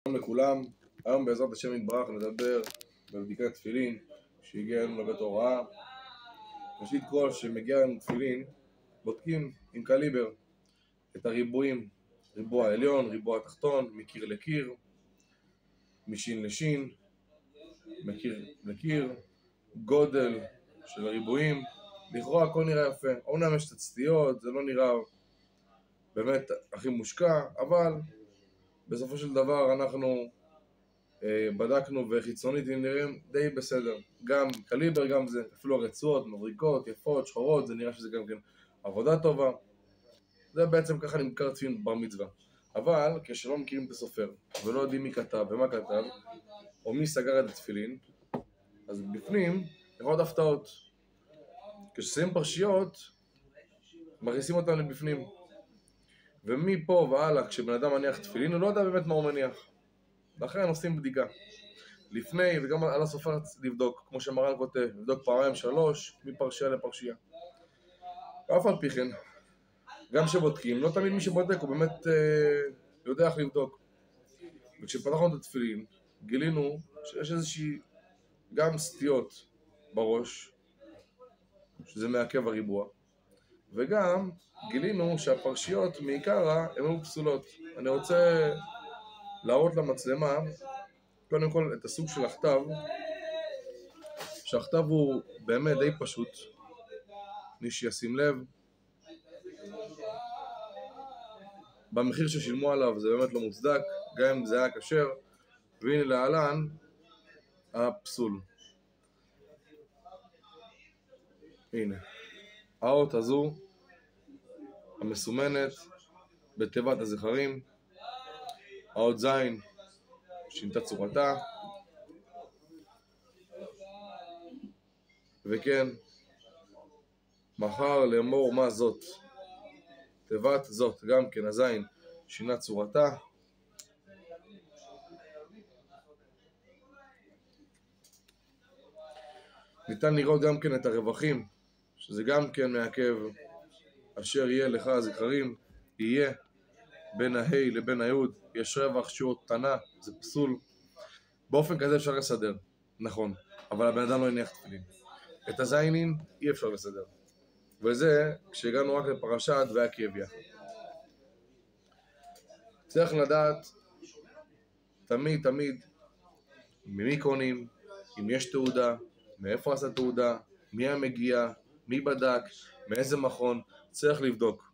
שלום לכולם, היום בעזרת השם יתברך נדבר בבדיקת תפילין שהגיע לנו לבית הוראה. ראשית כל, שמגיע לנו תפילין, בודקים עם קליבר את הריבועים, ריבוע העליון, ריבוע התחתון, מקיר לקיר, משין לשין, מקיר לקיר, גודל של הריבועים. לכאורה הכל נראה יפה, אומנם יש תצתיות, זה לא נראה באמת הכי מושקע, אבל בסופו של דבר אנחנו בדקנו וחיצונית הם נראים די בסדר. גם קליבר, גם זה, אפילו הרצועות, מבריקות, יפות, שחורות, זה נראה שזה גם כן עבודה טובה. זה בעצם ככה נמכר תפילין בר מצווה. אבל כשלא מכירים את הסופר ולא יודעים מי כתב ומה כתב או מי סגר את התפילין, אז בפנים יכול להיות הפתעות. כששמים פרשיות מכניסים אותם לבפנים, ומפה והלאה כשבן אדם מניח תפילין הוא לא יודע באמת מה הוא מניח, לכן עושים בדיקה לפני, וגם על הסופר לבדוק, כמו שמרן כותב, לבדוק פעמיים שלוש מפרשייה לפרשייה. אף על פי כן, גם שבודקים, לא תמיד מי שבודק הוא באמת יודע איך לבדוק. וכשפתחנו את התפילין גילינו שיש איזושהי גם סטיות בראש, שזה מעכב הריבוע, וגם גילינו שהפרשיות מעיקרה הן היו פסולות. אני רוצה להראות למצלמה קודם כל את הסוג של הכתב, שהכתב הוא באמת די פשוט, מי שישים לב במחיר ששילמו עליו זה באמת לא מוצדק, גם אם זה היה כשר. והנה להלן הפסול. הנה האות הזו המסומנת בתיבת הזכרים, האות זין שינתה צורתה, וכן מחר לאמור מה זאת, תיבת זאת גם כן הזין שינה צורתה. ניתן לראות גם כן את הרווחים, שזה גם כן מעכב, אשר יהיה לך זכרים יהיה בין ההי לבין היוד, יש רווח שהוא תנה, זה פסול. באופן כזה אפשר לסדר, נכון, אבל הבן אדם לא יניח תפילין. את הזיינים אי אפשר לסדר, וזה כשהגענו רק לפרשת והעקביה. צריך לדעת תמיד ממי קונים, אם יש תעודה, מאיפה עשה תעודה, מי המגיע, מי בדק, מאיזה מכון. צריך לבדוק,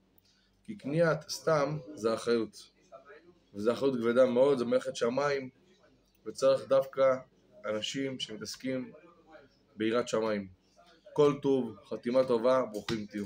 כי קניית סתם זה אחריות, וזה אחריות כבדה מאוד, זה מלאכת שמיים, וצריך דווקא אנשים שמתעסקים ביראת שמיים. כל טוב, חתימה טובה, ברוכים תהיו.